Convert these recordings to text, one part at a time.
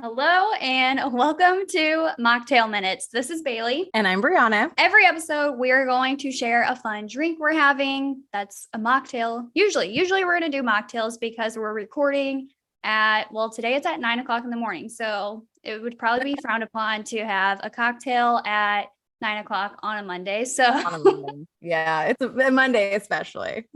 Hello and welcome to Mocktail Minutes. This is Bailey. And I'm Brianna. Every episode, we are going to share a fun drink we're having. That's a mocktail. Usually we're going to do mocktails because we're recording today it's at 9:00 in the morning. So it would probably be frowned upon to have a cocktail at 9:00 on a Monday. So On a Monday. Yeah, it's a Monday especially.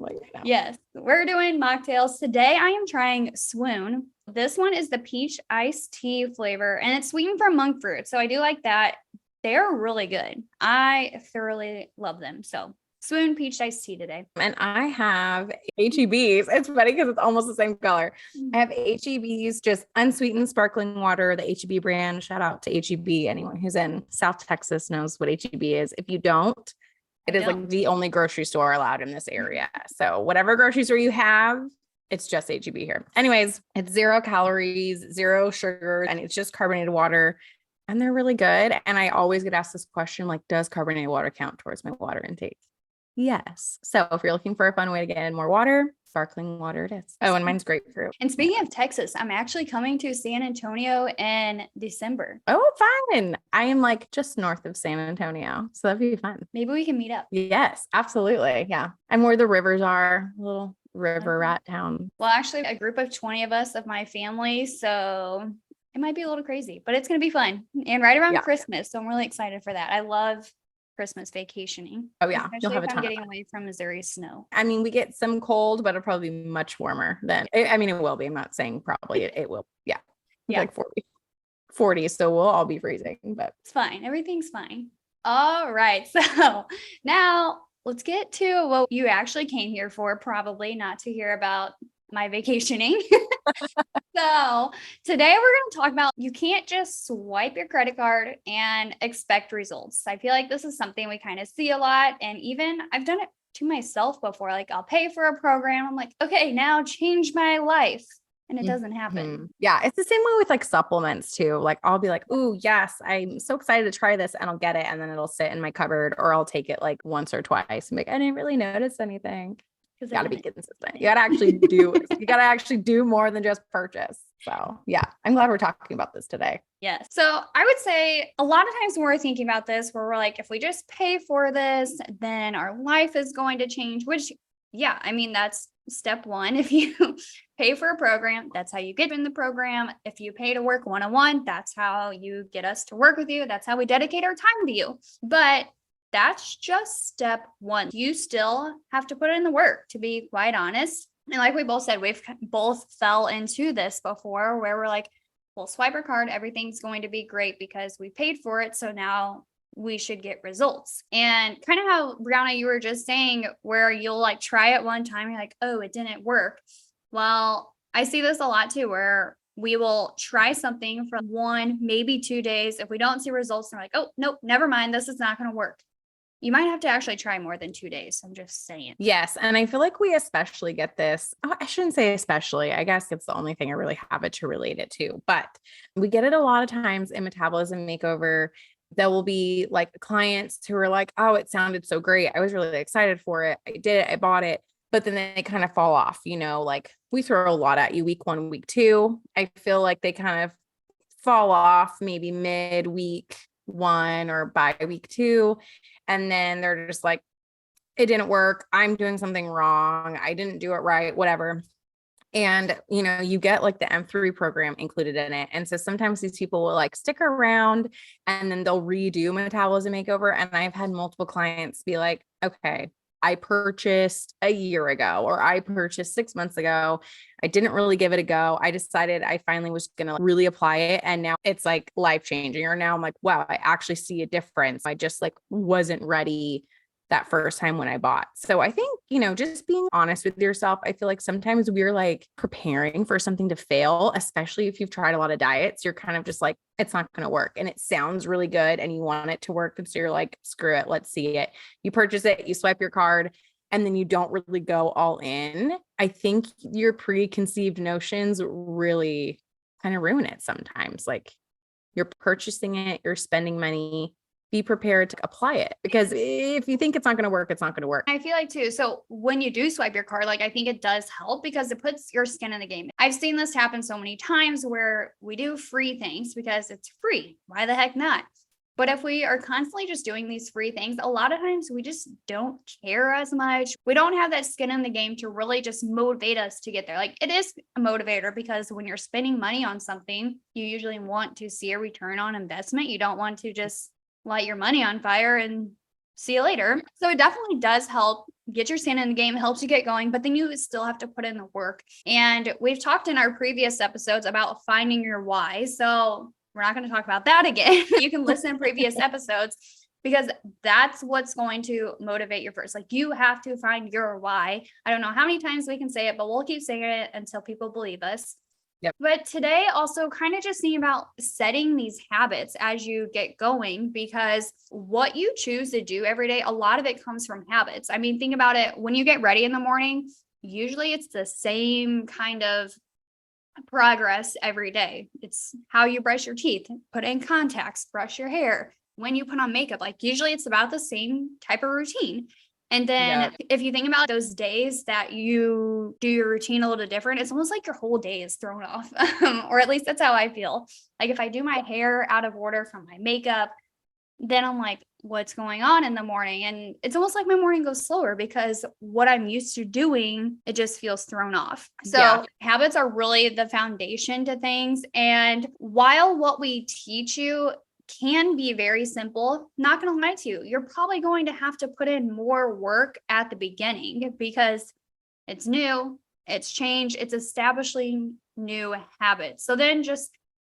Yes, we're doing mocktails. Today I am trying Swoon. This one is the peach iced tea flavor and it's sweetened from monk fruit. So I do like that. They're really good. I thoroughly love them. So Swoon peach iced tea today. And I have HEBs. It's funny because it's almost the same color. I have HEBs, just unsweetened sparkling water, the HEB brand. Shout out to HEB. Anyone who's in South Texas knows what HEB is. If you don't, it is like the only grocery store allowed in this area. So whatever grocery store you have, it's just HEB here. Anyways, it's 0 calories, 0 sugar, and it's just carbonated water. And they're really good. And I always get asked this question, like, does carbonated water count towards my water intake? Yes. So if you're looking for a fun way to get in more water, sparkling water it is. Oh, and mine's grapefruit. And speaking of Texas, I'm actually coming to San Antonio in December. Oh, fun. I am like just north of San Antonio. So that'd be fun. Maybe we can meet up. Yes, absolutely. Yeah. I'm where the rivers are, a little river rat town. Well, actually a group of 20 of us of my family. So it might be a little crazy, but it's going to be fun. And right around Christmas. So I'm really excited for that. I love Christmas vacationing. Oh yeah. You'll have a ton. I'm getting away from Missouri snow. I mean, we get some cold, but it'll probably be much warmer than, it will be. I'm not saying probably it will. Yeah. Like 40. So we'll all be freezing, but it's fine. Everything's fine. All right. So now let's get to what you actually came here for, probably not to hear about my vacationing. So today we're going to talk about you can't just swipe your credit card and expect results. I feel like this is something we kind of see a lot. And even I've done it to myself before. Like I'll pay for a program. I'm like, okay, now change my life. And it doesn't happen. Yeah. It's the same way with like supplements too. Like I'll be like, oh yes, I'm so excited to try this and I'll get it. And then it'll sit in my cupboard or I'll take it like once or twice and be like, I didn't really notice anything. You gotta be consistent. You gotta actually do more than just purchase. So yeah, I'm glad we're talking about this today. Yes. So I would say a lot of times when we're thinking about this, where we're like, if we just pay for this, then our life is going to change, which I mean, that's step one. If you pay for a program, that's how you get in the program. If you pay to work one-on-one, that's how you get us to work with you. That's how we dedicate our time to you. But that's just step one. You still have to put in the work, to be quite honest. And like we both said, we've both fell into this before where we're like, we'll swipe our card. Everything's going to be great because we paid for it. So now we should get results. And kind of how Brianna, you were just saying, where you'll like try it one time. You're like, oh, it didn't work. Well, I see this a lot too, where we will try something for 1, maybe 2 days. If we don't see results, we're like, oh, nope, never mind. This is not going to work. You might have to actually try more than 2 days. I'm just saying. Yes. And I feel like we especially get this. Oh, I shouldn't say especially. I guess it's the only thing I really have it to relate it to. But we get it a lot of times in Metabolism Makeover. There will be like clients who are like, oh, it sounded so great. I was really excited for it. I did it. I bought it. But then they kind of fall off, like we throw a lot at you week 1, week 2. I feel like they kind of fall off maybe mid-week 1 or by week 2. And then they're just like, it didn't work. I'm doing something wrong. I didn't do it right, whatever. And, you get like the M3 program included in it. And so sometimes these people will like stick around and then they'll redo Metabolism Makeover. And I've had multiple clients be like, okay, I purchased a year ago, or I purchased 6 months ago. I didn't really give it a go. I decided I finally was going to really apply it. And now it's like life changing. Or now I'm like, wow, I actually see a difference. I just like wasn't ready that first time when I bought. So I think, just being honest with yourself, I feel like sometimes we're like preparing for something to fail, especially if you've tried a lot of diets. You're kind of just like, it's not going to work. And it sounds really good and you want it to work. And so you're like, screw it. Let's see it. You purchase it, you swipe your card, and then you don't really go all in. I think your preconceived notions really kind of ruin it sometimes. Like you're purchasing it, you're spending money be prepared to apply it, because if you think it's not going to work, it's not going to work. I feel like too. So when you do swipe your card, like I think it does help because it puts your skin in the game. I've seen this happen so many times where we do free things because it's free. Why the heck not? But if we are constantly just doing these free things, a lot of times we just don't care as much. We don't have that skin in the game to really just motivate us to get there. Like it is a motivator because when you're spending money on something, you usually want to see a return on investment. You don't want to just light your money on fire and see you later. So it definitely does help get your skin in the game, helps you get going, but then you still have to put in the work. And we've talked in our previous episodes about finding your why. So we're not going to talk about that again. You can listen to previous episodes because that's what's going to motivate you first. Like you have to find your why. I don't know how many times we can say it, but we'll keep saying it until people believe us. Yep. But today also kind of just thinking about setting these habits as you get going, because what you choose to do every day, a lot of it comes from habits. I mean, think about it. When you get ready in the morning, usually it's the same kind of progress every day. It's how you brush your teeth, put in contacts, brush your hair, when you put on makeup. Like usually it's about the same type of routine. And then if you think about those days that you do your routine a little different, it's almost like your whole day is thrown off. Or at least that's how I feel. Like if I do my hair out of order from my makeup, then I'm like, what's going on in the morning? And it's almost like my morning goes slower because what I'm used to doing, it just feels thrown off. So habits are really the foundation to things. And while what we teach you can be very simple, not going to lie to you, you're probably going to have to put in more work at the beginning because it's new, it's change, it's establishing new habits. So then just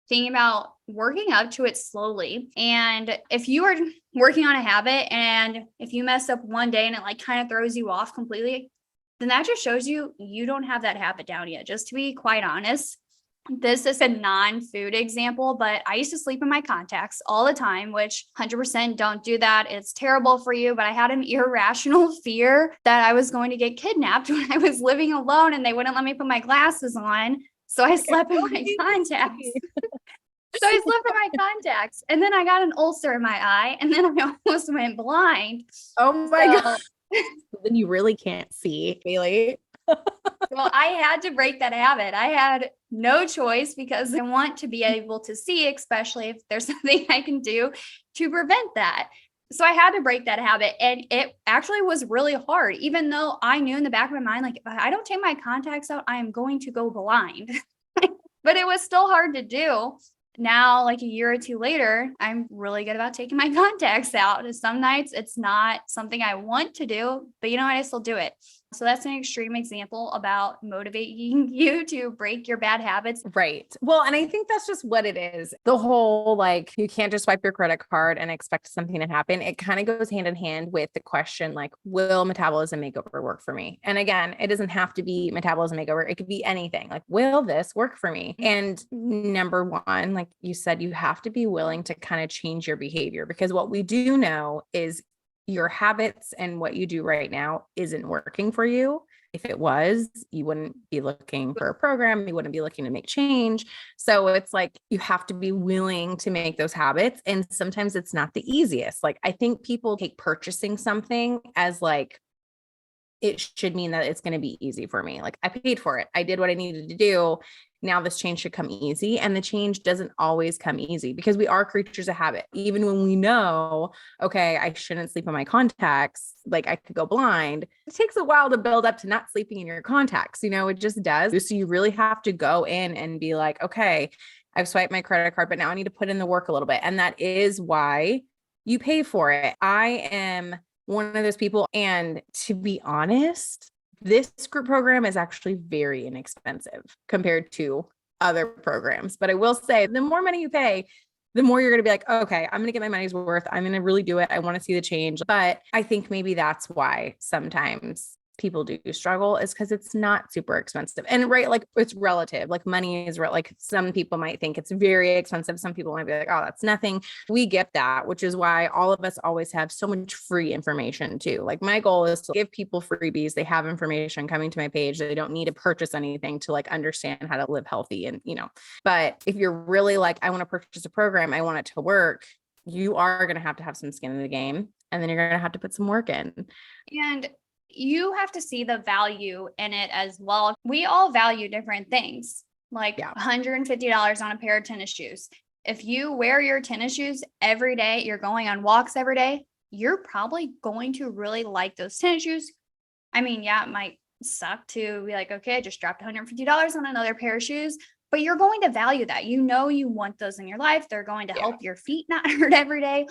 thinking about working up to it slowly. And if you are working on a habit and if you mess up one day and it like kind of throws you off completely, then that just shows you don't have that habit down yet. Just to be quite honest, this is a non-food example, but I used to sleep in my contacts all the time, which 100% don't do that. It's terrible for you. But I had an irrational fear that I was going to get kidnapped when I was living alone and they wouldn't let me put my glasses on. So I slept in my contacts. So I slept in my contacts and then I got an ulcer in my eye and then I almost went blind. Oh my God. Then you really can't see, Bailey. Well, I had to break that habit. I had no choice because I want to be able to see, especially if there's something I can do to prevent that. So I had to break that habit. And it actually was really hard, even though I knew in the back of my mind, like, if I don't take my contacts out, I am going to go blind. But it was still hard to do. Now, like a year or two later, I'm really good about taking my contacts out. Some nights it's not something I want to do, but you know what? I still do it. So that's an extreme example about motivating you to break your bad habits. Right. Well, and I think that's just what it is. The whole, like, you can't just swipe your credit card and expect something to happen. It kind of goes hand in hand with the question, like, will metabolism makeover work for me? And again, it doesn't have to be metabolism makeover. It could be anything. Like, will this work for me? And number one, like you said, you have to be willing to kind of change your behavior, because what we do know is your habits and what you do right now isn't working for you. If it was, you wouldn't be looking for a program. You wouldn't be looking to make change. So it's like, you have to be willing to make those habits. And sometimes it's not the easiest. Like, I think people take purchasing something as like, it should mean that it's going to be easy for me. Like, I paid for it. I did what I needed to do. Now this change should come easy. And the change doesn't always come easy, because we are creatures of habit. Even when we know, okay, I shouldn't sleep in my contacts, like I could go blind, it takes a while to build up to not sleeping in your contacts. You know, it just does. So you really have to go in and be like, okay, I've swiped my credit card, but now I need to put in the work a little bit. And that is why you pay for it. I am one of those people. And to be honest, this group program is actually very inexpensive compared to other programs. But I will say, the more money you pay, the more you're going to be like, okay, I'm going to get my money's worth. I'm going to really do it. I want to see the change. But I think maybe that's why sometimes people do struggle, is because it's not super expensive. And right, like, it's relative. Like, money is like, some people might think it's very expensive. Some people might be like, oh, that's nothing. We get that, which is why all of us always have so much free information too. Like, my goal is to give people freebies. They have information coming to my page. They don't need to purchase anything to like understand how to live healthy. And, you know, but if you're really like, I want to purchase a program, I want it to work, you are going to have some skin in the game, and then you're going to have to put some work in. And you have to see the value in it as well. We all value different things, like $150 on a pair of tennis shoes. If you wear your tennis shoes every day, you're going on walks every day, you're probably going to really like those tennis shoes. I mean, yeah, it might suck to be like, okay, I just dropped $150 on another pair of shoes, but you're going to value that. You know, you want those in your life. They're going to help your feet not hurt every day.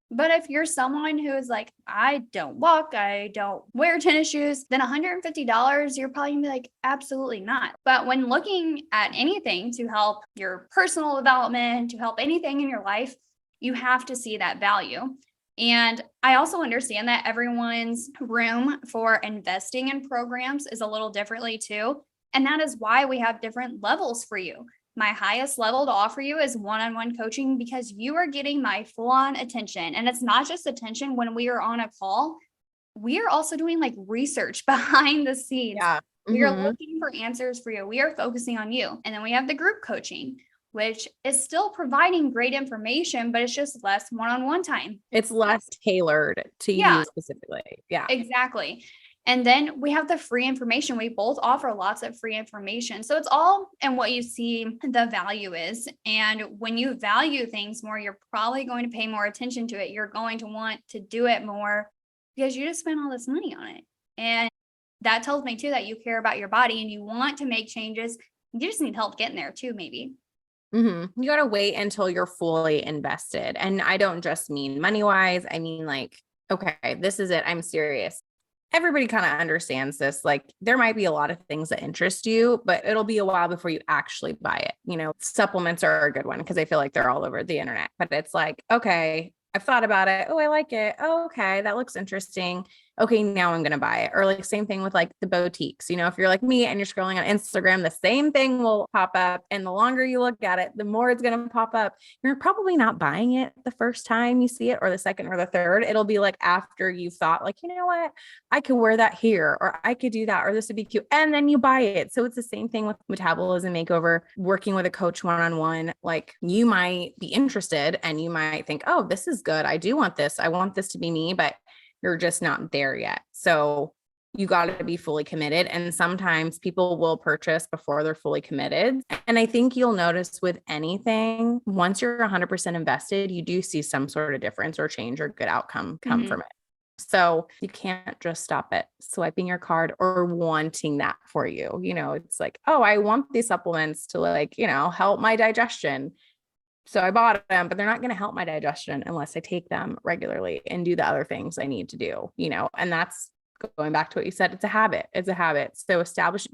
But if you're someone who is like, I don't walk, I don't wear tennis shoes, then $150, you're probably gonna be like, absolutely not. But when looking at anything to help your personal development, to help anything in your life, you have to see that value. And I also understand that everyone's room for investing in programs is a little differently too. And that is why we have different levels for you. My highest level to offer you is one-on-one coaching because you are getting my full-on attention. And it's not just attention when we are on a call. We are also doing like research behind the scenes. Yeah. We are looking for answers for you. We are focusing on you. And then we have the group coaching, which is still providing great information, but it's just less one-on-one time. It's less tailored to you specifically. Yeah, exactly. And then we have the free information. We both offer lots of free information. So it's all in what you see the value is. And when you value things more, you're probably going to pay more attention to it. You're going to want to do it more because you just spent all this money on it. And that tells me too that you care about your body and you want to make changes. You just need help getting there too, maybe. You got to wait until you're fully invested. And I don't just mean money-wise. I mean like, okay, this is it. I'm serious. Everybody kind of understands this. Like there might be a lot of things that interest you, but it'll be a while before you actually buy it. You know, supplements are a good one because I feel like they're all over the internet, but it's like, okay, I've thought about it. Oh, I like it. Oh, okay. That looks interesting. Okay, now I'm going to buy it. Or like same thing with like the boutiques. You know, if you're like me and you're scrolling on Instagram, the same thing will pop up. And the longer you look at it, the more it's going to pop up. You're probably not buying it the first time you see it or the second or the third. It'll be like after you've thought like, you know what, I could wear that here, or I could do that, or this would be cute. And then you buy it. So it's the same thing with metabolism makeover, working with a coach one-on-one. Like you might be interested and you might think, oh, this is good. I do want this. I want this to be me, but you're just not there yet. So you got to be fully committed. And sometimes people will purchase before they're fully committed. And I think you'll notice with anything, once you're 100% invested, you do see some sort of difference or change or good outcome come from it. So you can't just stop at swiping your card or wanting that for you. You know, it's like, oh, I want these supplements to like, you know, help my digestion. So I bought them, but they're not going to help my digestion unless I take them regularly and do the other things I need to do, you know, and that's going back to what you said. It's a habit. It's a habit. So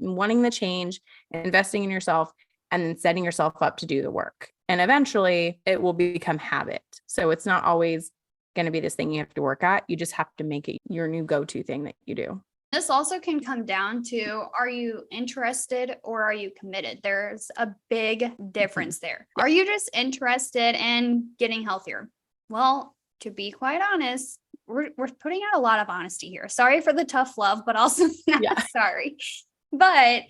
wanting the change, investing in yourself, and then setting yourself up to do the work. And eventually it will become habit. So it's not always going to be this thing you have to work at. You just have to make it your new go-to thing that you do. This also can come down to, are you interested or are you committed? There's a big difference there. Are you just interested in getting healthier? Well, to be quite honest, we're putting out a lot of honesty here. Sorry for the tough love, but also not sorry. But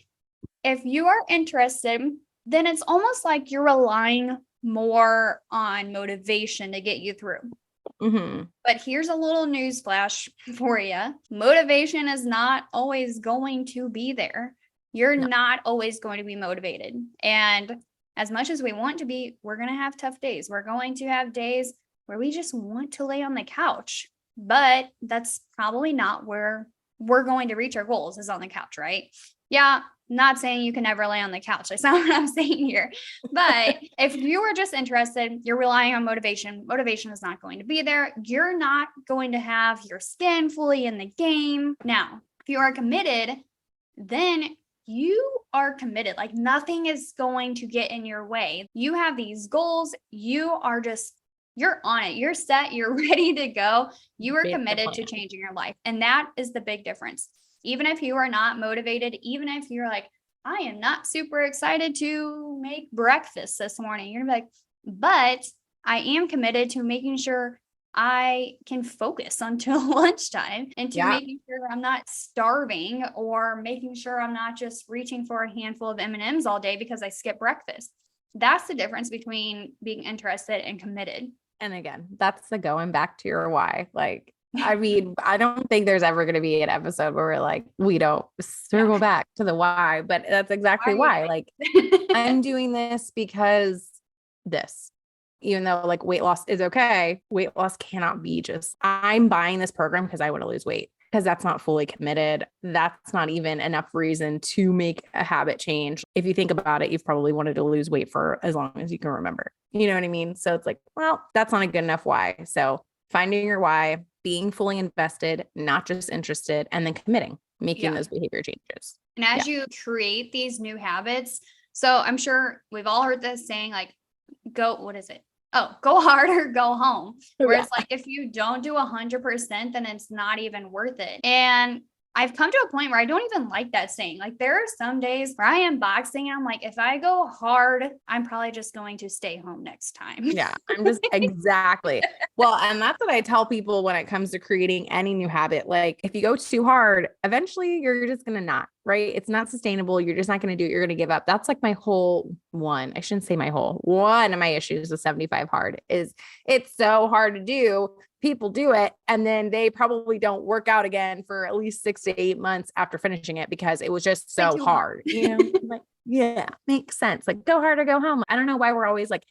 if you are interested, then it's almost like you're relying more on motivation to get you through. But here's a little news flash for you. Motivation is not always going to be there. You're not always going to be motivated. And as much as we want to be, we're going to have tough days. We're going to have days where we just want to lay on the couch. But that's probably not where we're going to reach our goals, is on the couch, right? Yeah, not saying you can never lay on the couch. That's not what I'm saying here. But if you are just interested, you're relying on motivation. Motivation is not going to be there. You're not going to have your skin fully in the game. Now, if you are committed, then you are committed. Like nothing is going to get in your way. You have these goals. You're on it. You're set. You're ready to go. You are committed to changing your life. And that is the big difference. Even if you are not motivated, even if you're like, I am not super excited to make breakfast this morning, you're gonna be like, but I am committed to making sure I can focus until lunchtime and to making sure I'm not starving, or making sure I'm not just reaching for a handful of M&Ms all day because I skipped breakfast. That's the difference between being interested and committed. And again, that's the going back to your why. Like, I mean, I don't think there's ever going to be an episode where we're like, we don't circle back to the why, but that's exactly why. Like, I'm doing this because this, even though like weight loss is okay, weight loss cannot be just, I'm buying this program because I want to lose weight, because that's not fully committed. That's not even enough reason to make a habit change. If you think about it, you've probably wanted to lose weight for as long as you can remember. You know what I mean? So it's like, well, that's not a good enough why. So finding your why, being fully invested, not just interested, and then committing, making those behavior changes. And as you create these new habits, so I'm sure we've all heard this saying, like, what is it? Oh, go hard or go home. Where it's like, if you don't do 100%, then it's not even worth it. And I've come to a point where I don't even like that saying. Like, there are some days where I am boxing and I'm like, if I go hard, I'm probably just going to stay home next time. Yeah, I'm just exactly. Well, and that's what I tell people when it comes to creating any new habit. Like, if you go too hard, eventually you're just going to not, right? It's not sustainable. You're just not going to do it. You're going to give up. That's like my whole one. I shouldn't say my whole one of my issues with 75 hard is it's so hard to do. People do it and then they probably don't work out again for at least 6 to 8 months after finishing it because it was just so hard. You know, like, yeah, makes sense. Like, go hard or go home. I don't know why we're always like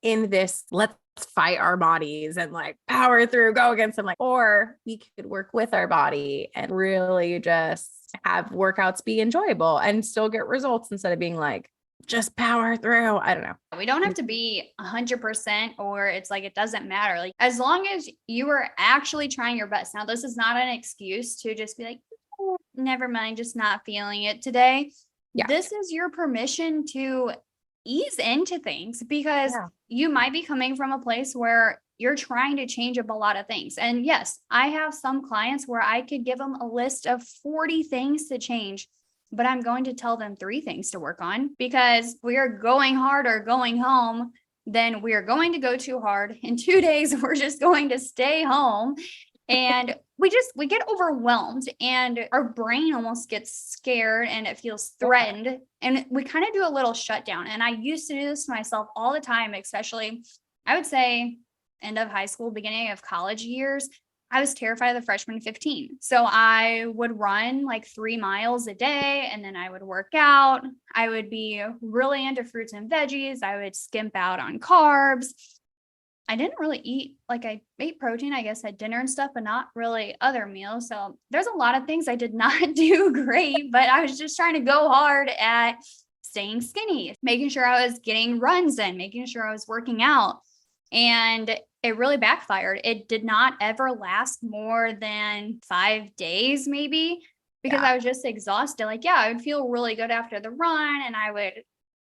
in this, let's fight our bodies and like power through, go against them. Like, or we could work with our body and really just have workouts be enjoyable and still get results instead of being like, just power through. I don't know. We don't have to be 100% or it's like, it doesn't matter. Like, as long as you are actually trying your best. Now, this is not an excuse to just be like, oh, never mind, just not feeling it today. Yeah. This is your permission to ease into things because you might be coming from a place where you're trying to change up a lot of things. And yes, I have some clients where I could give them a list of 40 things to change, but I'm going to tell them 3 things to work on because we are going hard or going home. Then we are going to go too hard. In 2 days, we're just going to stay home. And we get overwhelmed and our brain almost gets scared and it feels threatened. And we kind of do a little shutdown. And I used to do this to myself all the time, especially I would say end of high school, beginning of college years. I was terrified of the freshman 15. So I would run like 3 miles a day and then I would work out. I would be really into fruits and veggies. I would skimp out on carbs. I didn't really eat, like I ate protein, I guess, at dinner and stuff, but not really other meals. So there's a lot of things I did not do great, but I was just trying to go hard at staying skinny, making sure I was getting runs in, making sure I was working out. And it really backfired. It did not ever last more than 5 days, maybe, because I was just exhausted. Like, I would feel really good after the run and I would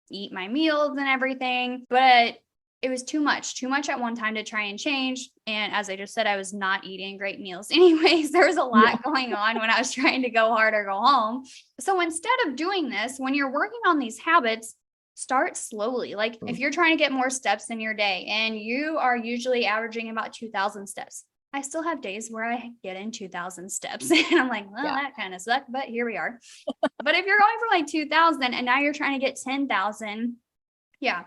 eat my meals and everything, but it was too much at one time to try and change. And as I just said, I was not eating great meals anyways. There was a lot going on when I was trying to go hard or go home. So instead of doing this, when you're working on these habits, start slowly. Like if you're trying to get more steps in your day and you are usually averaging about 2,000 steps. I still have days where I get in 2,000 steps and I'm like, well, that kind of sucked, but here we are. But if you're going for like 2,000 and now you're trying to get 10,000,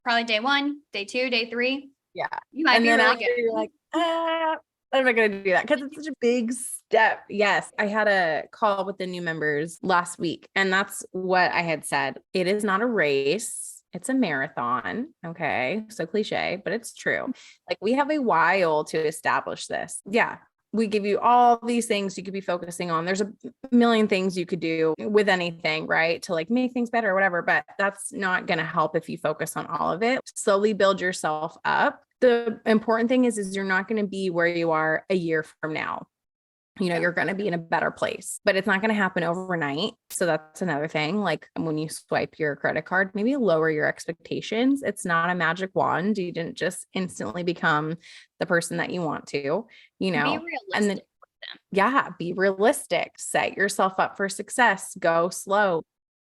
probably day 1, day 2, day 3. Yeah. You might be really good. You're like, I'm not going to do that because it's such a big step. Yes. I had a call with the new members last week and that's what I had said. It is not a race. It's a marathon. Okay. So cliche, but it's true. Like we have a while to establish this. Yeah. We give you all these things you could be focusing on. There's a million things you could do with anything, right? To like make things better or whatever, but that's not going to help if you focus on all of it. Slowly build yourself up. The important thing is you're not going to be where you are a year from now. You know, you're going to be in a better place, but it's not going to happen overnight. So that's another thing. Like when you swipe your credit card, maybe lower your expectations. It's not a magic wand. You didn't just instantly become the person that you want to, you know, be realistic and then, be realistic, set yourself up for success, go slow,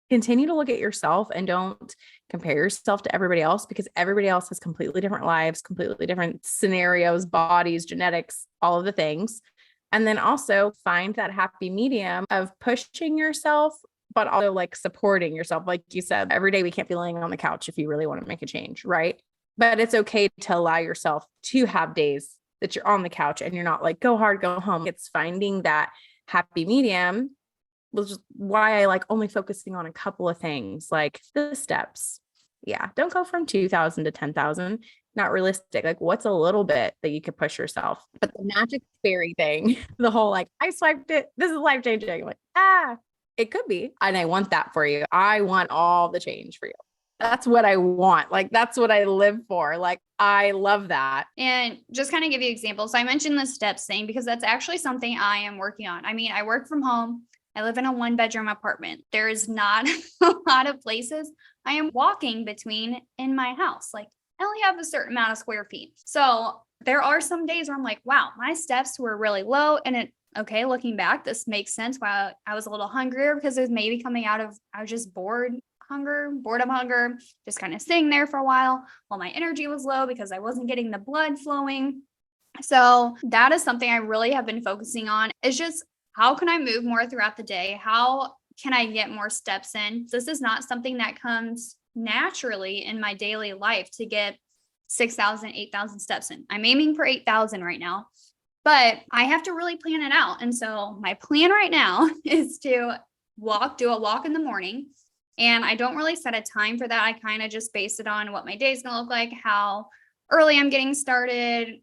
continue to look at yourself and don't compare yourself to everybody else because everybody else has completely different lives, completely different scenarios, bodies, genetics, all of the things. And then also find that happy medium of pushing yourself, but also like supporting yourself. Like you said, every day we can't be laying on the couch if you really want to make a change, right? but it's okay to allow yourself to have days that you're on the couch and you're not like, go hard, go home. It's finding that happy medium, which is why I like only focusing on a couple of things, like the steps. Yeah. Don't go from 2,000 to 10,000. Not realistic. Like, what's a little bit that you could push yourself? But the magic fairy thing, the whole like, I swiped it. This is life changing. Like, it could be. And I want that for you. I want all the change for you. That's what I want. Like, that's what I live for. Like, I love that. And just kind of give you examples. So I mentioned the steps thing because that's actually something I am working on. I mean, I work from home. I live in a 1-bedroom apartment. There is not a lot of places I am walking between in my house. Like, I only have a certain amount of square feet. So there are some days where I'm like, wow, my steps were really low. And okay, looking back, this makes sense why I was a little hungrier because it was maybe coming out of, I was just boredom hunger, just kind of sitting there for a while my energy was low because I wasn't getting the blood flowing. So that is something I really have been focusing on. It's just, how can I move more throughout the day? How can I get more steps in? This is not something that comes naturally in my daily life to get 6,000, 8,000 steps in. I'm aiming for 8,000 right now, but I have to really plan it out. And so my plan right now is to do a walk in the morning. And I don't really set a time for that. I kind of just base it on what my day is going to look like, how early I'm getting started,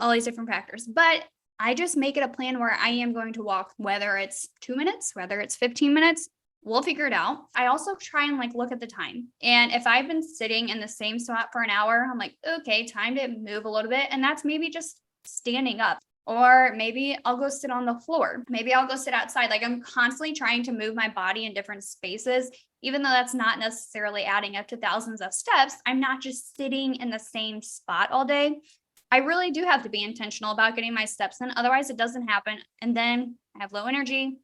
all these different factors. But I just make it a plan where I am going to walk, whether it's 2 minutes, whether it's 15 minutes, we'll figure it out. I also try and like look at the time. And if I've been sitting in the same spot for an hour, I'm like, okay, time to move a little bit. And that's maybe just standing up. Or maybe I'll go sit on the floor. Maybe I'll go sit outside. Like, I'm constantly trying to move my body in different spaces, even though that's not necessarily adding up to thousands of steps. I'm not just sitting in the same spot all day. I really do have to be intentional about getting my steps in. Otherwise, it doesn't happen. And then I have low energy.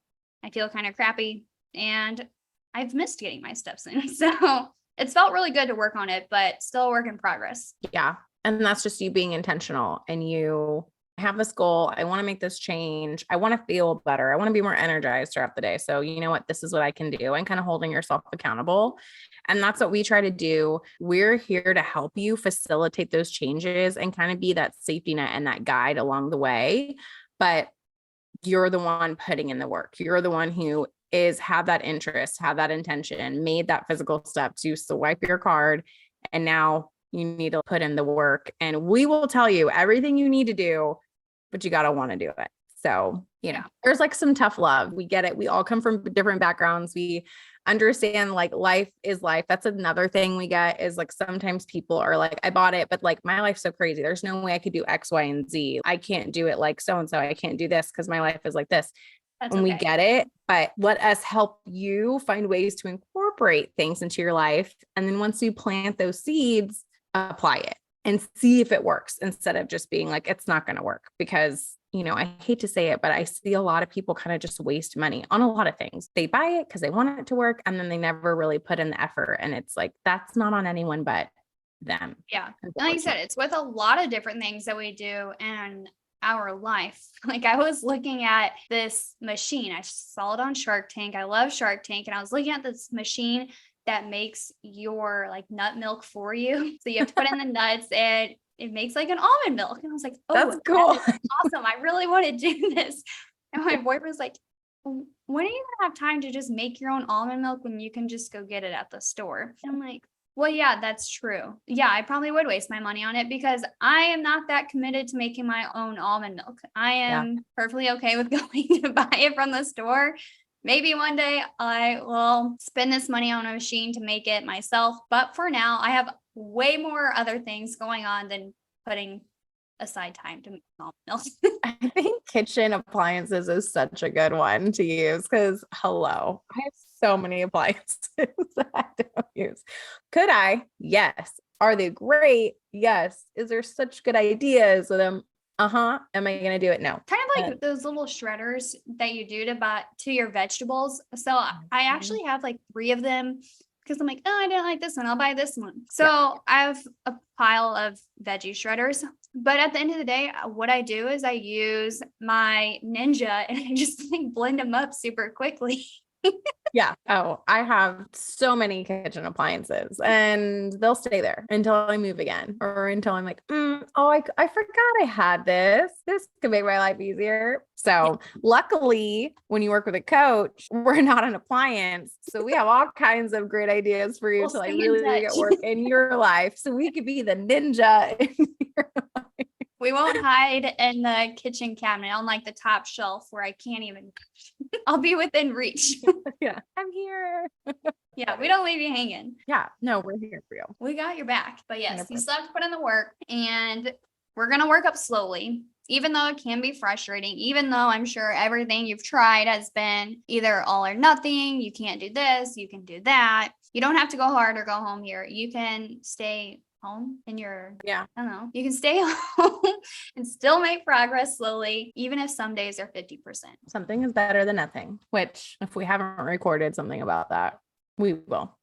I feel kind of crappy and I've missed getting my steps in. So it's felt really good to work on it, but still a work in progress. Yeah. And that's just you being intentional and you have this goal. I want to make this change. I want to feel better. I want to be more energized throughout the day. So you know what, this is what I can do, and kind of holding yourself accountable. And that's what we try to do. We're here to help you facilitate those changes and kind of be that safety net and that guide along the way. But you're the one putting in the work. You're the one who have that interest, have that intention, made that physical step to swipe your card. And now you need to put in the work, and we will tell you everything you need to do, but you got to want to do it. So, there's like some tough love. We get it. We all come from different backgrounds. We understand like life is life. That's another thing we get is like, sometimes people are like, I bought it, but like my life's so crazy. There's no way I could do X, Y, and Z. I can't do it like so-and-so. I can't do this because my life is like this. And we get it, but let us help you find ways to incorporate things into your life. And then once you plant those seeds, apply it and see if it works, instead of just being like, it's not going to work. Because, I hate to say it, but I see a lot of people kind of just waste money on a lot of things. They buy it because they want it to work, and then they never really put in the effort. And it's like, that's not on anyone but them. Yeah. And like you said, it's with a lot of different things that we do in our life. Like, I was looking at this machine. I saw it on Shark Tank. I love Shark Tank. And I was looking at this machine that makes your like nut milk for you. So you have to put in the nuts and it makes like an almond milk. And I was like, oh, that's cool. That is awesome. I really want to do this. And my boyfriend was like, when are you gonna have time to just make your own almond milk when you can just go get it at the store? And I'm like, well, yeah, that's true. Yeah, I probably would waste my money on it because I am not that committed to making my own almond milk. I am perfectly okay with going to buy it from the store. Maybe one day I will spend this money on a machine to make it myself. But for now, I have way more other things going on than putting aside time to make almond milk. I think kitchen appliances is such a good one to use because, hello, I have so many appliances that I don't use. Could I? Yes. Are they great? Yes. Is there such good ideas with them? Am I going to do it? No. Kind of like those little shredders that you do to your vegetables. So I actually have like 3 of them because I'm like, oh, I didn't like this one. I'll buy this one. So I have a pile of veggie shredders. But at the end of the day, what I do is I use my Ninja and I just like blend them up super quickly. Yeah. Oh, I have so many kitchen appliances and they'll stay there until I move again or until I'm like, I forgot I had this. This could make my life easier. So luckily, when you work with a coach, we're not an appliance. So we have all kinds of great ideas for you We'll to like stay in really make touch. it work in your life. So we could be the ninja in your life. We won't hide in the kitchen cabinet on like the top shelf where I can't even, I'll be within reach. Yeah. I'm here. Yeah, we don't leave you hanging. Yeah. No, we're here for you. We got your back. But yes, you 100%. still have to put in the work and we're going to work up slowly, even though it can be frustrating, even though I'm sure everything you've tried has been either all or nothing. You can't do this, you can do that. You don't have to go hard or go home here. You can stay home in your, I don't know, you can stay home and still make progress slowly, even if some days are 50%. Something is better than nothing, which if we haven't recorded something about that, we will.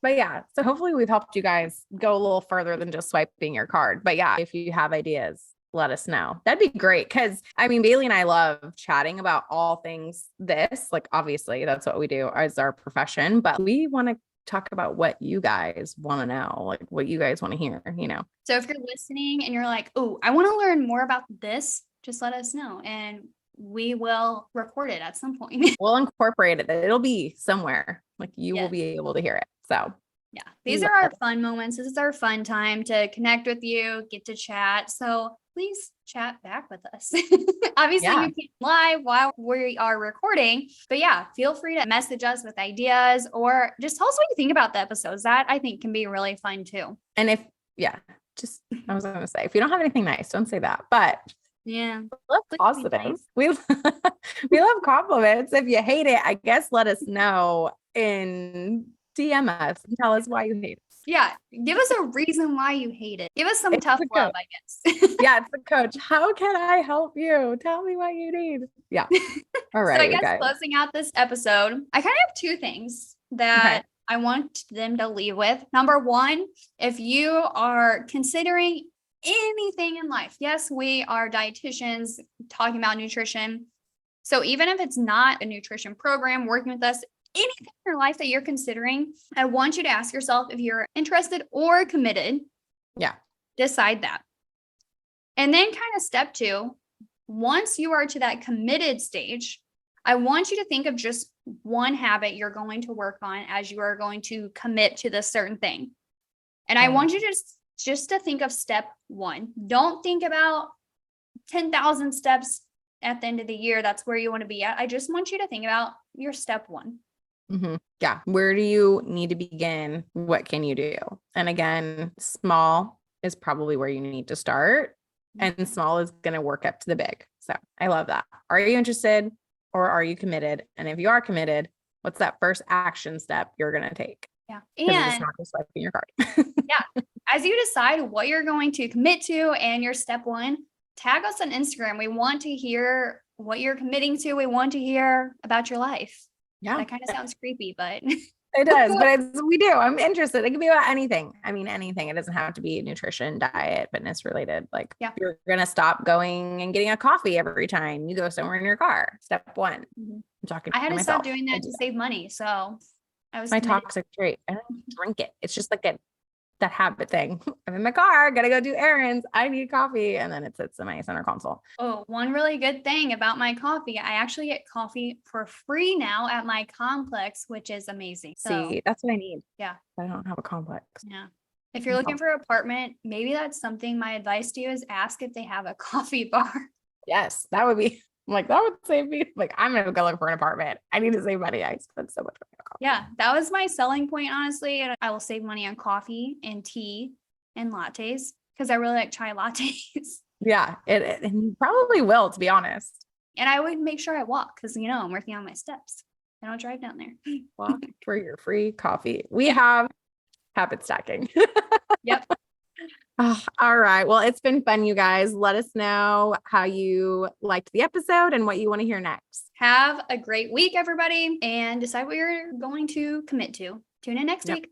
But yeah, so hopefully we've helped you guys go a little further than just swiping your card. But yeah, if you have ideas, let us know. That'd be great. Cause I mean, Bailey and I love chatting about all things this, like obviously that's what we do as our profession, but we want to talk about what you guys want to know, like what you guys want to hear, you know? So if you're listening and you're like, oh, I want to learn more about this, just let us know and we will record it at some point. We'll incorporate it. It'll be somewhere, like you will be able to hear it. So yeah, these are our fun moments. This is our fun time to connect with you, get to chat. So please chat back with us. Obviously, you can't live while we are recording, but yeah, feel free to message us with ideas or just tell us what you think about the episodes. That I think can be really fun too. And if, I was going to say, if you don't have anything nice, don't say that, but yeah, we love positive. We love compliments. If you hate it, I guess let us know in DM us and tell us why you hate it. Yeah, give us a reason why you hate it. Give us some tough love, I guess. Yeah, it's the coach. How can I help you? Tell me what you need. Yeah. All right. So I guess closing out this episode, I kind of have two things that I want them to leave with. Number one, if you are considering anything in life, yes, we are dietitians talking about nutrition. So even if it's not a nutrition program working with us, anything in your life that you're considering, I want you to ask yourself if you're interested or committed. Yeah. Decide that. And then kind of step two, once you are to that committed stage, I want you to think of just one habit you're going to work on as you are going to commit to this certain thing. And I want you to just to think of step one. Don't think about 10,000 steps at the end of the year. That's where you want to be at. I just want you to think about your step one. Mm-hmm. Yeah. Where do you need to begin? What can you do? And again, small is probably where you need to start, and small is going to work up to the big. So I love that. Are you interested or are you committed? And if you are committed, what's that first action step you're going to take? Yeah. And it's not just swiping your card. Yeah. As you decide what you're going to commit to and your step one, tag us on Instagram. We want to hear what you're committing to. We want to hear about your life. Yeah. That kind of sounds creepy, but it does, but we do. I'm interested. It can be about anything. I mean, anything. It doesn't have to be nutrition, diet, fitness related. Like you're going to stop going and getting a coffee every time you go somewhere in your car. Step one. I'm talking I had to stop doing that to save money. So I was my toxic trait. I don't drink it. It's just like that habit thing. I'm in my car, gotta go do errands. I need coffee. And then it sits in my center console. Oh, one really good thing about my coffee, I actually get coffee for free now at my complex, which is amazing. See, that's what I need. Yeah. I don't have a complex. Yeah. If you're looking for an apartment, maybe that's something my advice to you is ask if they have a coffee bar. Yes, that would be that would save me. Like, I'm going to go look for an apartment. I need to save money. I spend so much money on coffee. Yeah, that was my selling point, honestly. And I will save money on coffee and tea and lattes because I really like chai lattes. Yeah, and you probably will, to be honest. And I would make sure I walk because, I'm working on my steps. I don't drive down there. Walk for your free coffee. We have habit stacking. Yep. Oh, all right. Well, it's been fun, you guys. Let us know how you liked the episode and what you want to hear next. Have a great week, everybody, and decide what you're going to commit to. Tune in next week.